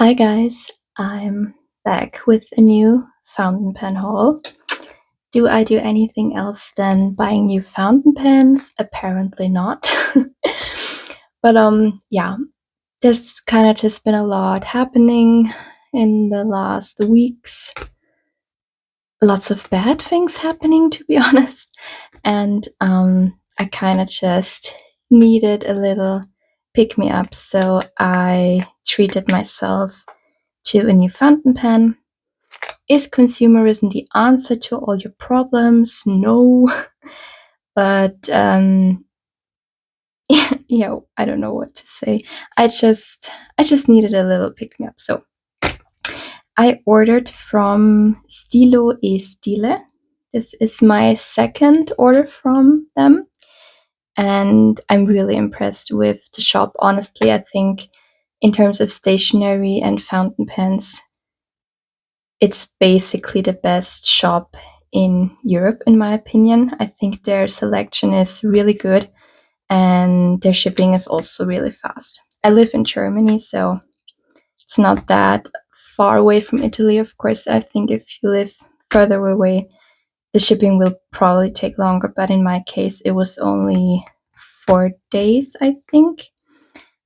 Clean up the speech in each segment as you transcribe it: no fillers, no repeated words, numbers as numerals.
Hi guys, I'm back with a new fountain pen haul. Do I do anything else than buying new fountain pens? Apparently not. But yeah, there's kind of just been a lot happening in the last weeks. Lots of bad things happening, to be honest. And I kind of just needed a little pick me up, so I treated myself to a new fountain pen. Is consumerism the answer to all your problems? No. But yeah, I don't know what to say. I just needed a little pick me up. So I ordered from Stilo e Stile. This is my second order from them, and I'm really impressed with the shop. Honestly, I think in terms of stationery and fountain pens, it's basically the best shop in Europe, in my opinion. I think their selection is really good and their shipping is also really fast. I live in Germany, so it's not that far away from Italy. Of course, I think if you live further away, the shipping will probably take longer, but in my case, it was only 4 days, I think.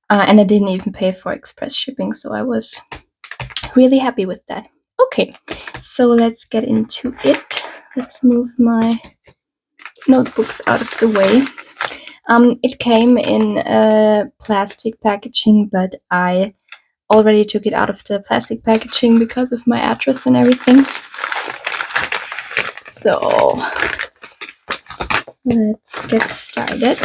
And I didn't even pay for express shipping, so I was really happy with that. Okay, so let's get into it. Let's move my notebooks out of the way. It came in a plastic packaging, but I already took it out of the plastic packaging because of my address and everything. So let's get started.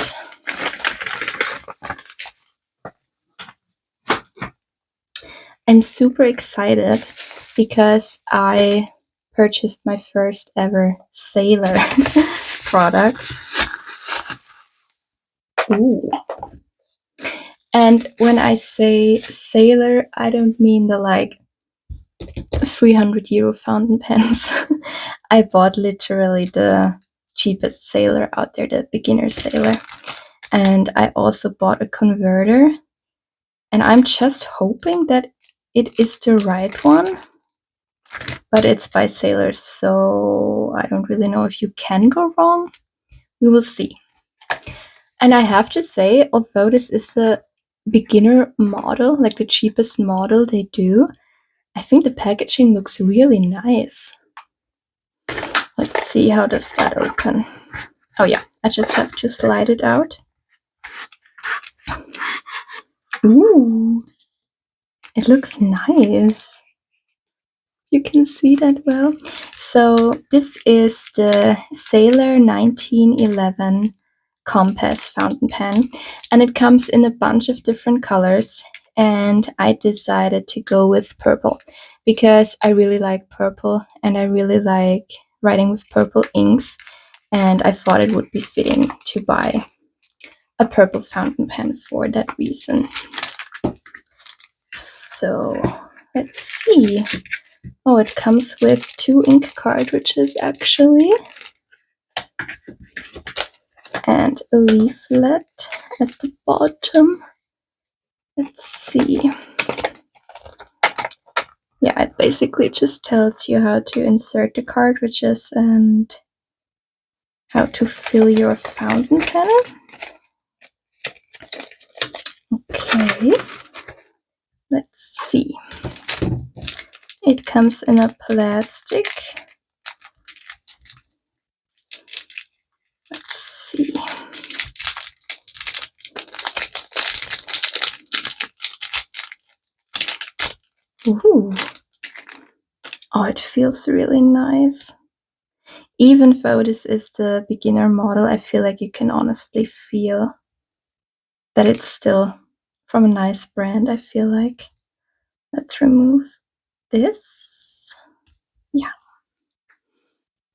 I'm super excited because I purchased my first ever Sailor product. Ooh. And when I say Sailor, I don't mean the like 300 euro fountain pens. I bought literally the cheapest Sailor out there, the beginner Sailor. And I also bought a converter. And I'm just hoping that it is the right one. But it's by Sailor, so I don't really know if you can go wrong. We will see. And I have to say, although this is a beginner model, like the cheapest model they do, I think the packaging looks really nice. Let's see, how does that open? Oh yeah, I just have to slide it out. Ooh, it looks nice. You can see that well. So this is the Sailor 1911 Compass fountain pen, and it comes in a bunch of different colors, and I decided to go with purple because I really like purple and I really like writing with purple inks, and I thought it would be fitting to buy a purple fountain pen for that reason. So let's see. Oh, it comes with 2 ink cartridges actually, and a leaflet at the bottom. Let's see. Yeah, it basically just tells you how to insert the cartridges and how to fill your fountain pen. Okay, let's see. It comes in a plastic. Let's see. Ooh. Oh, it feels really nice. Even though this is the beginner model, I feel like you can honestly feel that it's still from a nice brand, I feel like. Let's remove this. Yeah.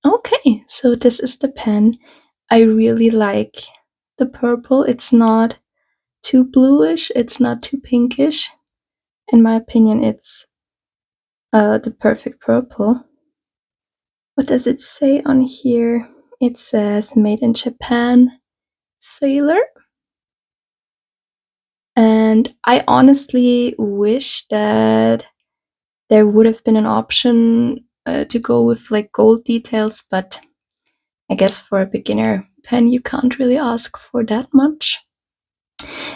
Okay, so this is the pen. I really like the purple. It's not too bluish, it's not too pinkish. In my opinion, it's the perfect purple. What does it say on here? It says made in Japan, Sailor. And I honestly wish that there would have been an option to go with like gold details, but I guess for a beginner pen you can't really ask for that much.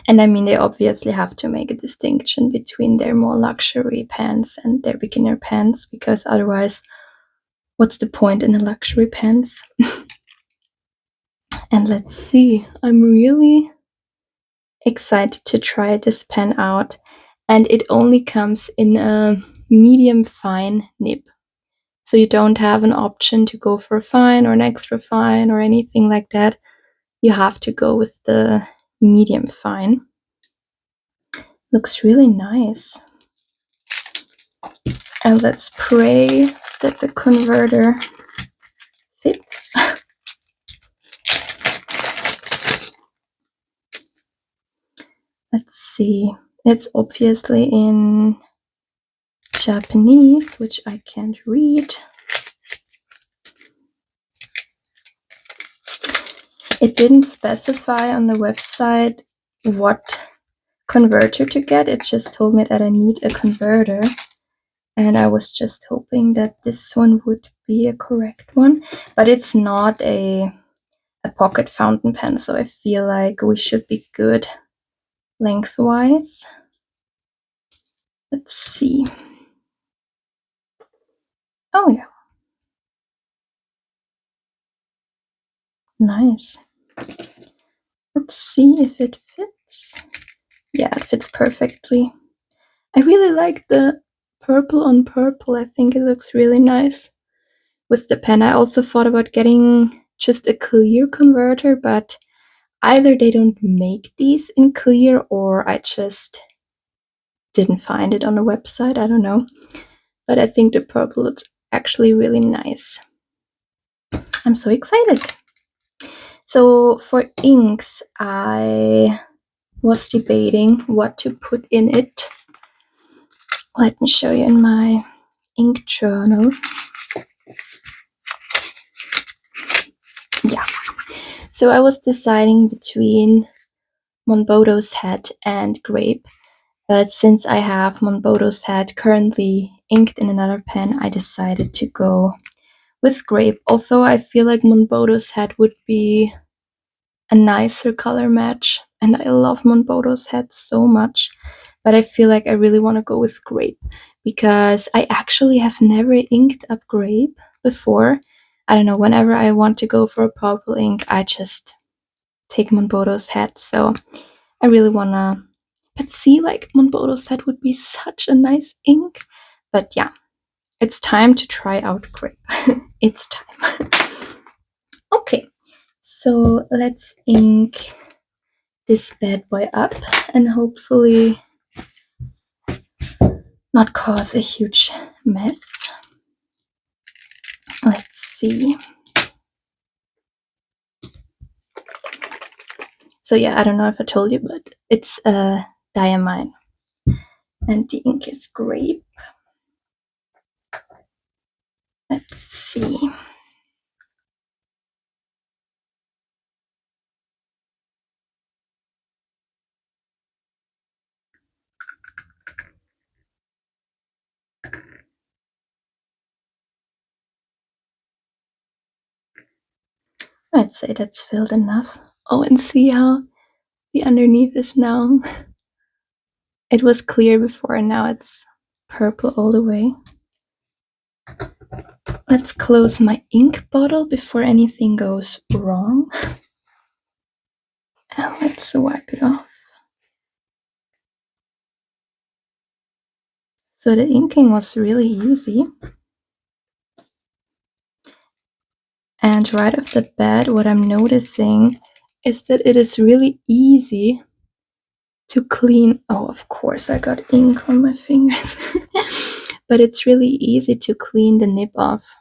And I mean, they obviously have to make a distinction between their more luxury pens and their beginner pens, because otherwise, what's the point in a luxury pens? And let's see, I'm really excited to try this pen out. And it only comes in a medium fine nib. So you don't have an option to go for a fine or an extra fine or anything like that. You have to go with the medium fine. Looks really nice. And let's pray that the converter fits. Let's see. It's obviously in Japanese, which I can't read. It didn't specify on the website what converter to get. It just told me that I need a converter. And I was just hoping that this one would be a correct one. But it's not a pocket fountain pen, so I feel like we should be good lengthwise. Let's see. Oh yeah. Nice. Let's see if it fits. Yeah, it fits perfectly. I really like the purple on purple. I think it looks really nice with the pen. I also thought about getting just a clear converter, but either they don't make these in clear or I just didn't find it on the website. I don't know. But I think the purple looks actually really nice. I'm so excited. So for inks, I was debating what to put in it. Let me show you in my ink journal. Yeah. So I was deciding between Monbodo's Head and Grape. But since I have Monbodo's Head currently inked in another pen, I decided to go with Grape. Although I feel like Monbodo's Head would be a nicer color match, and I love Monbodo's Head so much, but I feel like I really want to go with Grape because I actually have never inked up Grape before. I don't know, whenever I want to go for a purple ink, I just take Monbodo's Head, so I really wanna, but see, like Monbodo's Head would be such a nice ink, but yeah, it's time to try out Grape. It's time. Okay. So let's ink this bad boy up and hopefully not cause a huge mess. Let's see. So yeah, I don't know if I told you, but it's a Diamine and the ink is Grape. Let's see. I'd say that's filled enough. Oh, and see how the underneath is now. It was clear before and now it's purple all the way. Let's close my ink bottle before anything goes wrong. And let's wipe it off. So the inking was really easy. And right off the bat, what I'm noticing is that it is really easy to clean. Oh, of course, I got ink on my fingers. But it's really easy to clean the nib off.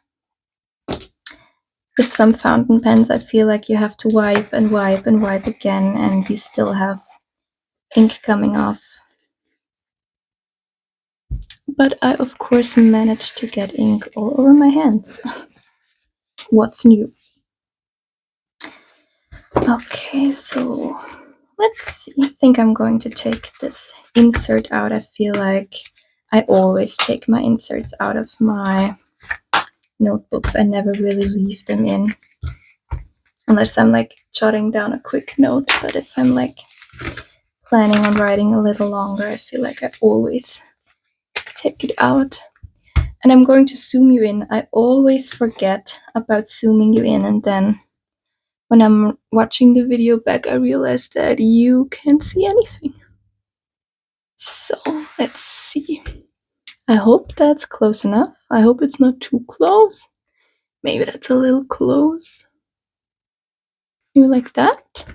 With some fountain pens, I feel like you have to wipe and wipe and wipe again, and you still have ink coming off. But I, of course, managed to get ink all over my hands. What's new? Okay, so let's see. I think I'm going to take this insert out. I feel like I always take my inserts out of my notebooks. I never really leave them in unless I'm like jotting down a quick note. But if I'm like planning on writing a little longer, I feel like I always take it out. And I'm going to zoom you in. I always forget about zooming you in, and then when I'm watching the video back, I realize that you can't see anything. So let's see. I hope that's close enough. I hope it's not too close. Maybe that's a little close. You like that?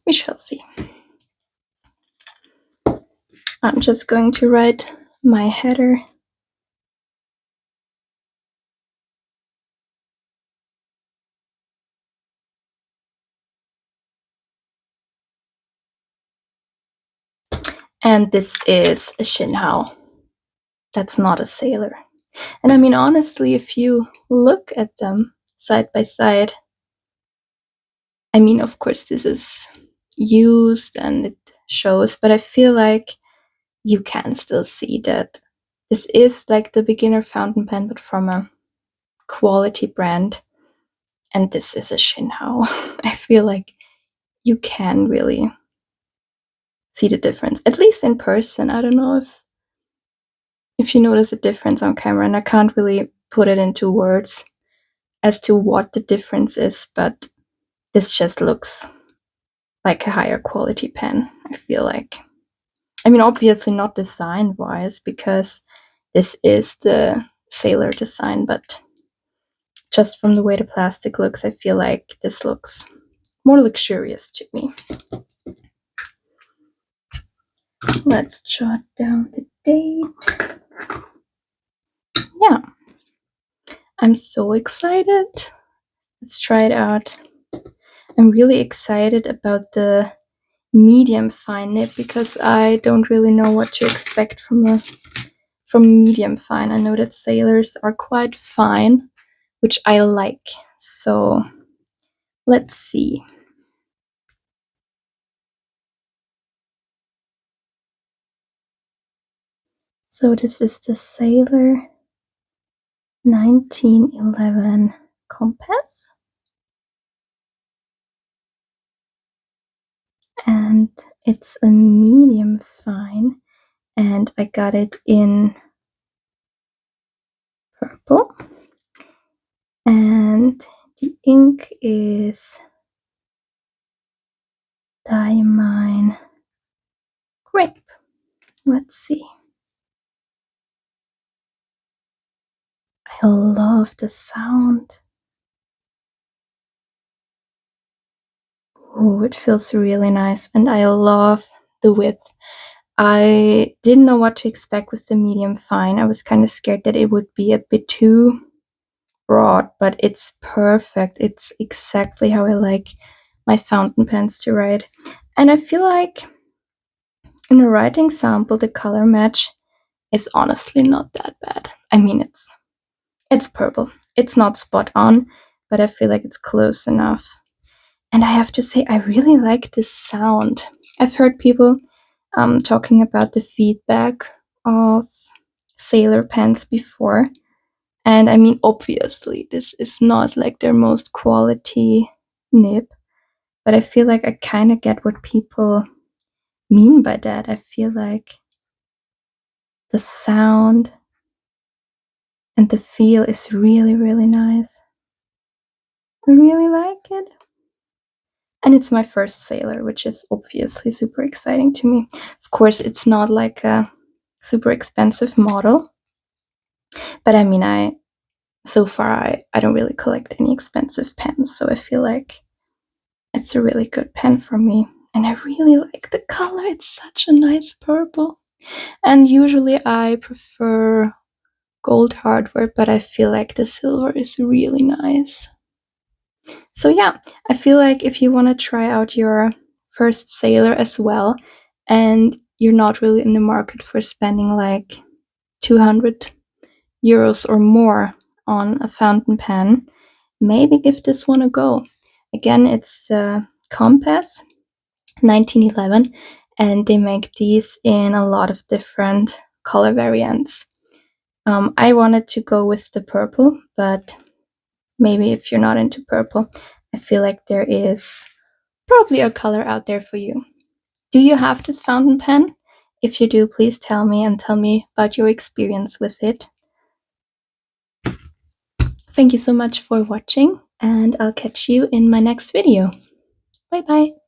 We shall see. I'm just going to write my header. And this is a Shinhao. That's not a sailor. And I mean, honestly, if you look at them side by side, I mean, of course, this is used and it shows, but I feel like you can still see that this is like the beginner fountain pen, but from a quality brand. And this is a Shinhao. I feel like you can really see the difference, at least in person. I don't know if you notice a difference on camera, and I can't really put it into words as to what the difference is, but this just looks like a higher quality pen, I feel like. I mean, obviously not design wise, because this is the sailor design, but just from the way the plastic looks, I feel like this looks more luxurious to me. Let's jot down the date. Yeah, I'm so excited. Let's try it out. I'm really excited about the medium fine nib because I don't really know what to expect from medium fine. I know that sailors are quite fine, which I like. So let's see. So this is the Sailor 1911 compass. And it's a medium fine, and I got it in purple, and the ink is Diamine Grape. Let's see. I love the sound. Oh, it feels really nice, and I love the width. I didn't know what to expect with the medium fine. I was kind of scared that it would be a bit too broad, but it's perfect. It's exactly how I like my fountain pens to write. And I feel like in a writing sample, the color match is honestly not that bad. I mean, it's purple. It's not spot on, but I feel like it's close enough. And I have to say, I really like this sound. I've heard people talking about the feedback of Sailor pens before. And I mean, obviously, this is not like their most quality nib, but I feel like I kind of get what people mean by that. I feel like the sound and the feel is really, really nice. I really like it. And it's my first Sailor, which is obviously super exciting to me. Of course, it's not like a super expensive model, but I mean, so far I don't really collect any expensive pens, so I feel like it's a really good pen for me. And I really like the color. It's such a nice purple. And usually I prefer gold hardware, but I feel like the silver is really nice. So yeah, I feel like if you want to try out your first Sailor as well, and you're not really in the market for spending like 200 euros or more on a fountain pen, maybe give this one a go. Again, it's the compass, 1911, and they make these in a lot of different color variants. I wanted to go with the purple, but maybe if you're not into purple, I feel like there is probably a color out there for you. Do you have this fountain pen? If you do, please tell me and tell me about your experience with it. Thank you so much for watching, and I'll catch you in my next video. Bye bye!